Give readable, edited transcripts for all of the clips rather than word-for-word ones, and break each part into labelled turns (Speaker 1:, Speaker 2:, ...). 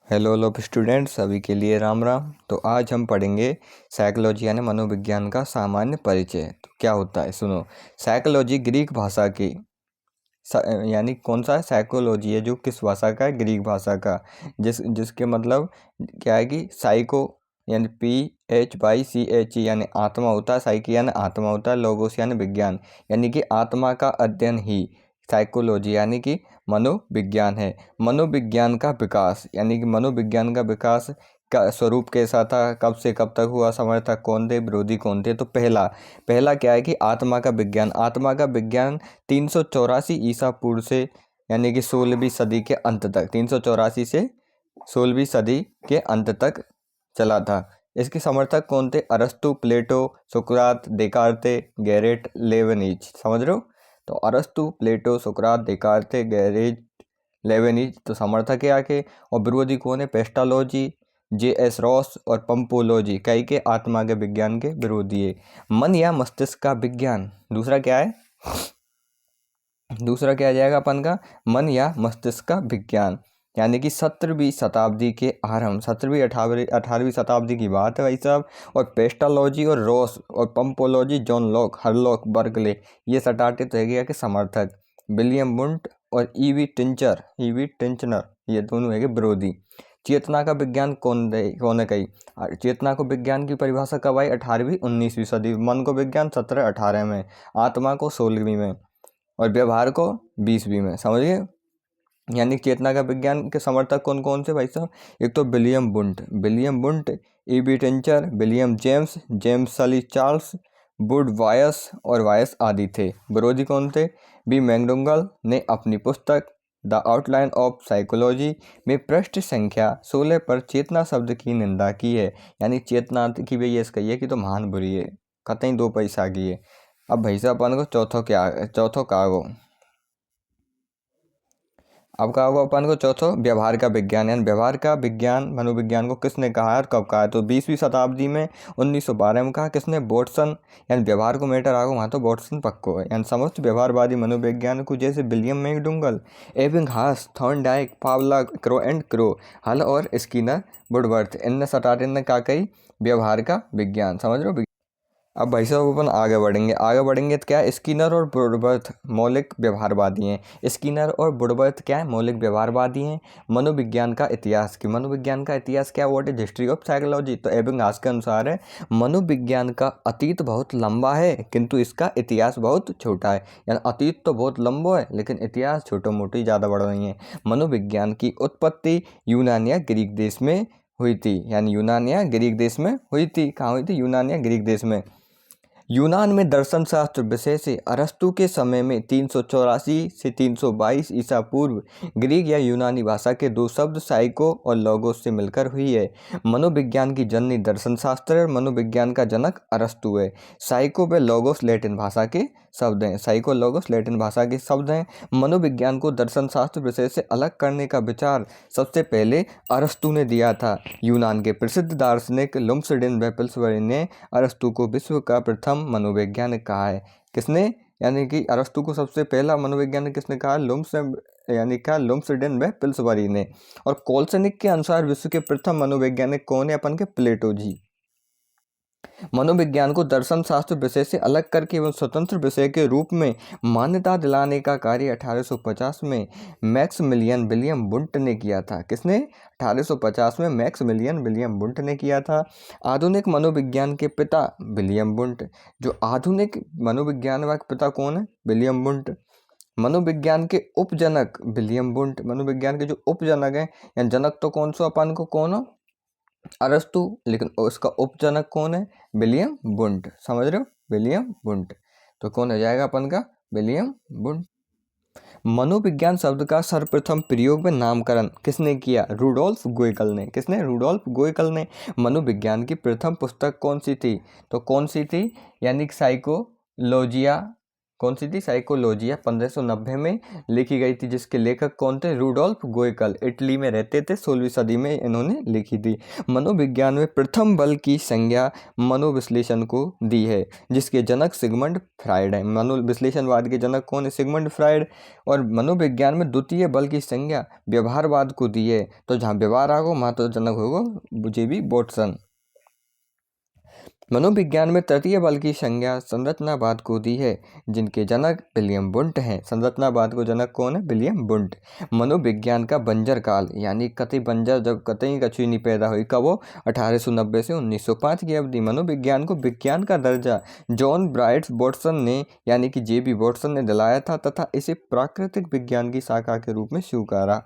Speaker 1: Hello लोग students, सभी के लिए राम राम। तो आज हम पढ़ेंगे साइकोलॉजी यानी मनोविज्ञान का सामान्य परिचय। तो क्या होता है सुनो। साइकोलॉजी ग्रीक भाषा की यानी कौन सा साइकोलॉजी है जो किस भाषा का है? ग्रीक भाषा का। जिसके मतलब क्या है कि साइको यानी PHYCHE यानी आत्मा होता है। साइकी यानी आत्मा होता है। लोगोस यानी विज्ञान, यानी कि आत्मा का अध्ययन ही साइकोलॉजी यानी कि मनोविज्ञान है। मनोविज्ञान का विकास यानी कि मनोविज्ञान का विकास का स्वरूप कैसा था, कब से कब तक हुआ, समर्थक कौन थे, विरोधी कौन थे? तो पहला क्या है कि आत्मा का विज्ञान। आत्मा का विज्ञान 384 ईसा पूर्व से यानी कि 16वीं सदी के अंत तक, 384 से 16वीं सदी के अंत तक चला था। इसके समर्थक कौन थे? अरस्तु, प्लेटो, सुकरात, देकार्ते, गैरेट, लेबनिज। समझ रहे हो? तो अरस्तु, प्लेटो, सुकरात, देकार्ते, गैरेट, लेबनिज तो समर्थक है आके। और विरोधी कौन है? पेस्टालॉजी, JS रॉस और पंपोलॉजी, कई के आत्मा के विज्ञान के विरोधी है। मन या मस्तिष्क का विज्ञान दूसरा क्या है? दूसरा क्या आ जाएगा अपन का? मन या मस्तिष्क का विज्ञान, यानी कि 17वीं शताब्दी के आरंभ, 17वीं 18वीं शताब्दी की बात है भाई साहब। और पेस्टालॉजी और रॉस और पंपोलॉजी जॉन लॉक, हरलॉक, बर्कले ये सटाटे तो है गया कि समर्थक। विलियम वुंट और ईवी टिंचनर ये दोनों है विरोधी। चेतना का विज्ञान कौन है कही? चेतना को विज्ञान की परिभाषा कब आई? 18वीं 19वीं सदी। मन को विज्ञान 17-18 में, आत्मा को 16वीं में और व्यवहार को 20वीं में। समझिए, यानी चेतना का विज्ञान के समर्थक कौन कौन से भाई साहब? एक तो विलियम बुंट, ईबी टिंचर, विलियम जेम्स सली चार्ल्स, वुड वायस और वायस आदि थे। विरोधी कौन थे? बी मैकडूगल ने अपनी पुस्तक द आउटलाइन ऑफ साइकोलॉजी में पृष्ठ संख्या 16 पर चेतना शब्द की निंदा की है। यानी चेतना की भी ये कही है कि तो महान बुरी है, कतई दो पैसा की है। अब भाई साहब अपन को चौथो का हो। अब कहा होगा अपन को चौथो व्यवहार का विज्ञान। यानी व्यवहार का विज्ञान, मनोविज्ञान को किसने कहा है और कब कहा है? तो 20वीं शताब्दी में 1912 में कहा। किसने? वॉटसन। यानी व्यवहार को मैटर आगो वहाँ तो वॉटसन पक्को है। यानी समस्त व्यवहारवादी मनोविज्ञान को जैसे विलियम मैकडूगल, एबिंगहास, थॉर्नडाइक, पावला क्रो, हल और स्किनर, वुडवर्थ, इनने सटाटे ने क्या कही? व्यवहार का विज्ञान। समझ रहे हो? अब भाई साहब अपन आगे बढ़ेंगे तो क्या है? स्किनर और वुडवर्थ मौलिक व्यवहारवादी हैं। स्किनर और वुडवर्थ क्या है? मौलिक व्यवहारवादी हैं। मनोविज्ञान का इतिहास क्या? What is history of psychology? तो एबिंगहास के अनुसार है मनोविज्ञान का अतीत बहुत लंबा है किंतु इसका इतिहास बहुत छोटा है। यानी अतीत तो बहुत लंबा है लेकिन इतिहास छोटा मोटी ज़्यादा बड़ा नहीं है। मनोविज्ञान की उत्पत्ति यूनान या ग्रीक देश में हुई थी। यानी यूनान या ग्रीक देश में हुई थी। कहाँ हुई थी? यूनान या ग्रीक देश में। यूनान में दर्शन शास्त्र विषय से अरस्तु के समय में 384 से 322 ईसा पूर्व ग्रीक या यूनानी भाषा के दो शब्द साइको और लोगोस से मिलकर हुई है। मनोविज्ञान की जननी दर्शन शास्त्र और मनोविज्ञान का जनक अरस्तु है। साइको व लोगोस लैटिन भाषा के शब्द हैं। साइको लोगोस लैटिन भाषा के शब्द हैं। मनोविज्ञान को दर्शन शास्त्र विषय से अलग करने का विचार सबसे पहले अरस्तु ने दिया था। यूनान के प्रसिद्ध दार्शनिक लुम्सडिन व पिल्सबरी ने अरस्तु को विश्व का प्रथम मनोवैज्ञानिक कहा है। किसने? यानी कि अरस्तु को सबसे पहला मनोवैज्ञानिक किसने कहा? लुम्सडिन व पिल्सबरी ने। और कोल्सनिक के अनुसार विश्व के प्रथम मनोवैज्ञानिक कौन है? अपन के प्लेटो जी। मनोविज्ञान को दर्शन शास्त्र विषय से अलग करके एवं स्वतंत्र विषय के रूप में मान्यता दिलाने का कार्य 1850 में मैक्समिलियन विलियम वुंट ने किया था। किसने? 1850 में मैक्समिलियन विलियम वुंट ने किया था। आधुनिक मनोविज्ञान के पिता विलियम वुंट। जो आधुनिक मनोविज्ञान का पिता कौन है? William Wundt. मनोविज्ञान के उपजनक विलियम वुंट। मनोविज्ञान के जो उपजनक हैं, या जनक तो कौन सा अपन को कौन हो? अरस्तु, लेकिन उसका उपजनक कौन है? William Wundt. समझ रहे हो? William Wundt. तो कौन हो जाएगा अपन का? William Wundt. मनोविज्ञान शब्द का सर्वप्रथम प्रयोग व नामकरण किसने किया? रूडोल्फ गोयकल ने। किसने? रूडोल्फ गोयकल ने। मनोविज्ञान की प्रथम पुस्तक कौन सी थी? तो कौन सी थी? यानी साइकोलॉजिया कौन सी थी? साइकोलॉजिया 1590 में लिखी गई थी, जिसके लेखक कौन थे? रूडोल्फ गोएकल, इटली में रहते थे, 16वीं सदी में इन्होंने लिखी थी। मनोविज्ञान में प्रथम बल की संज्ञा मनोविश्लेषण को दी है, जिसके जनक सिगमंड फ्राइड है। मनोविश्लेषणवाद के जनक कौन है? Sigmund Freud. और मनोविज्ञान में द्वितीय बल की संज्ञा व्यवहारवाद को दी है, तो जहाँ व्यवहार आगो वहाँ तो जनक होगा जे.बी. वॉटसन। मनोविज्ञान में तृतीय बल की संज्ञा संरचनावाद को दी है, जिनके जनक विलियम वुंट हैं। संरचनावाद को जनक कौन है? William Wundt. मनोविज्ञान का बंजर काल, यानी कतई बंजर जब कतई कछुई नहीं पैदा हुई, कब वो? 1890 से 1905 की अवधि। मनोविज्ञान को विज्ञान का दर्जा जॉन ब्राइट्स वॉटसन ने, यानी कि जे.बी. वॉटसन ने दिलाया था, तथा इसे प्राकृतिक विज्ञान की शाखा के रूप में स्वीकारा।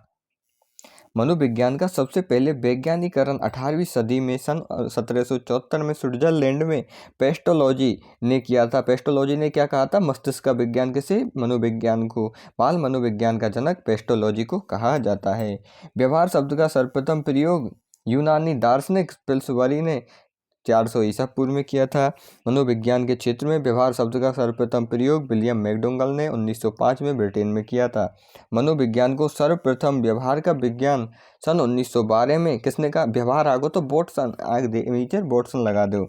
Speaker 1: मनोविज्ञान का सबसे पहले वैज्ञानिकरण 18वीं सदी में सन 1774 में स्विट्जरलैंड में पेस्टोलॉजी ने किया था। पेस्टोलॉजी ने क्या कहा था? मस्तिष्क का विज्ञान किसे? मनोविज्ञान को। बाल मनोविज्ञान का जनक पेस्टोलॉजी को कहा जाता है। व्यवहार शब्द का सर्वप्रथम प्रयोग यूनानी दार्शनिक पिल्सबरी ने 400 ईसा पूर्व में किया था। मनोविज्ञान के क्षेत्र में व्यवहार शब्द का सर्वप्रथम प्रयोग विलियम मैकडोगल ने 1905 में ब्रिटेन में किया था। मनोविज्ञान को सर्वप्रथम व्यवहार का विज्ञान सन 1912 में किसने कहा? व्यवहार आगो तो वॉटसन, आगे नीचे वॉटसन लगा दो।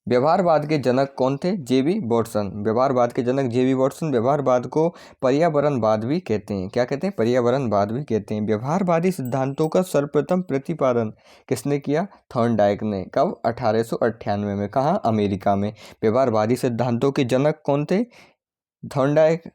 Speaker 1: व्यवहारवाद के जनक कौन थे? जे.बी. वॉटसन। व्यवहारवाद के जनक जे.बी. वॉटसन। व्यवहारवाद को पर्यावरणवाद भी कहते हैं। क्या कहते हैं? पर्यावरणवाद भी कहते हैं। व्यवहारवादी सिद्धांतों का सर्वप्रथम प्रतिपादन किसने किया? थॉर्नडाइक ने। कब? 1898 में। कहाँ? अमेरिका में। व्यवहारवादी सिद्धांतों के जनक कौन थे? थॉर्नडाइक।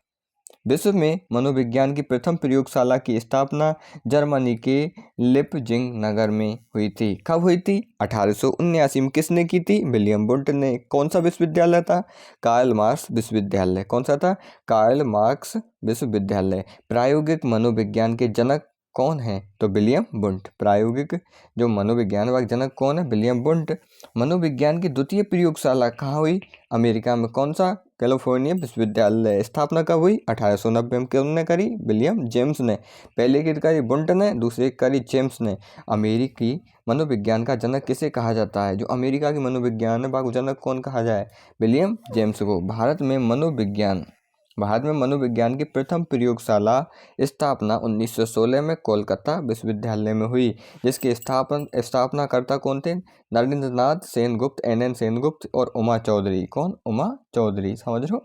Speaker 1: विश्व में मनोविज्ञान की प्रथम प्रयोगशाला की स्थापना जर्मनी के लिपजिंग नगर में हुई थी। कब हुई थी? 1879 में। किसने की थी? विलियम वुंट ने। कौन सा विश्वविद्यालय था? कार्ल मार्क्स विश्वविद्यालय। कौन सा था? कार्ल मार्क्स विश्वविद्यालय। प्रायोगिक मनोविज्ञान के जनक कौन है? तो विलियम वुंट। प्रायोगिक जो मनोविज्ञान का जनक कौन है? William Wundt. मनोविज्ञान की द्वितीय प्रयोगशाला कहाँ हुई? अमेरिका में। कौन सा? कैलिफोर्निया विश्वविद्यालय। स्थापना कब हुई? 1890 में। किसने करी? विलियम जेम्स ने। पहले की करी वुंट ने, दूसरे करी जेम्स ने। अमेरिकी मनोविज्ञान का जनक किसे कहा जाता है? जो अमेरिका की मनोविज्ञान है बाग जनक कौन कहा जाए? विलियम जेम्स को। भारत में मनोविज्ञान की प्रथम प्रयोगशाला स्थापना 1916 में कोलकाता विश्वविद्यालय में हुई, जिसके स्थापनाकर्ता कौन थे? नरेंद्रनाथ सेनगुप्त, NN सेनगुप्त और उमा चौधरी। कौन? उमा चौधरी। समझ रहे हो?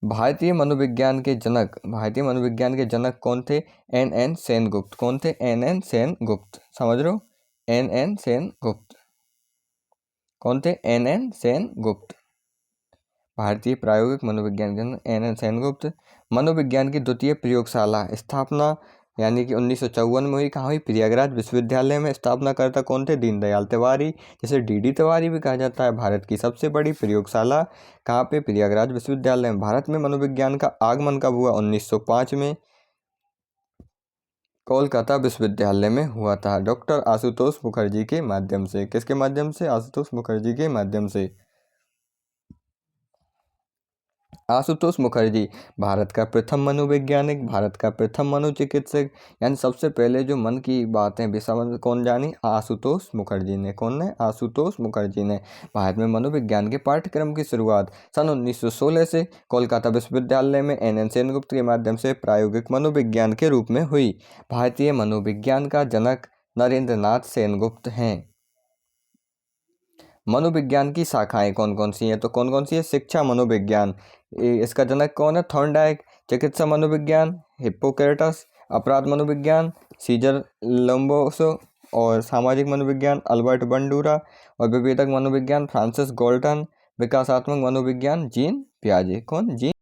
Speaker 1: भारतीय मनोविज्ञान के जनक कौन थे? NN सेनगुप्त। कौन थे? NN सेनगुप्त। समझ रहे हो? NN सेनगुप्त। कौन थे? NN सेनगुप्त। भारतीय प्रायोगिक मनोविज्ञान के जनक NN सेनगुप्त। मनोविज्ञान की द्वितीय प्रयोगशाला स्थापना यानी कि 1954 में हुई। कहाँ हुई? प्रयागराज विश्वविद्यालय में। स्थापनाकर्ता कौन थे? दीनदयाल तिवारी, जिसे DD तिवारी भी कहा जाता है। भारत की सबसे बड़ी प्रयोगशाला कहाँ पे? प्रयागराज विश्वविद्यालय में। भारत में मनोविज्ञान का आगमन कब हुआ? 1905 में कोलकाता विश्वविद्यालय में हुआ था, डॉक्टर आशुतोष मुखर्जी के माध्यम से। किसके माध्यम से? आशुतोष मुखर्जी के माध्यम से। आशुतोष मुखर्जी भारत का प्रथम मनोवैज्ञानिक, भारत का प्रथम मनोचिकित्सक, यानी सबसे पहले जो मन की बातें भी समझ कौन जानी? आशुतोष मुखर्जी ने। कौन ने? आशुतोष मुखर्जी ने। भारत में मनोविज्ञान के पाठ्यक्रम की शुरुआत सन 1916 से कोलकाता विश्वविद्यालय में NN सेनगुप्त के माध्यम से प्रायोगिक मनोविज्ञान के रूप में हुई। भारतीय मनोविज्ञान का जनक नरेंद्रनाथ सेनगुप्त हैं। मनोविज्ञान की शाखाएं कौन कौन सी हैं? तो कौन कौन सी है? शिक्षा मनोविज्ञान, इसका जनक कौन है? थॉर्नडाइक। चिकित्सा मनोविज्ञान हिप्पोक्रेटस। अपराध मनोविज्ञान सीजर लोम्बोसो। और सामाजिक मनोविज्ञान अल्बर्ट बंडूरा। और विभेदक मनोविज्ञान फ्रांसिस गाल्टन। विकासात्मक मनोविज्ञान जीन पियाजे। कौन? जीन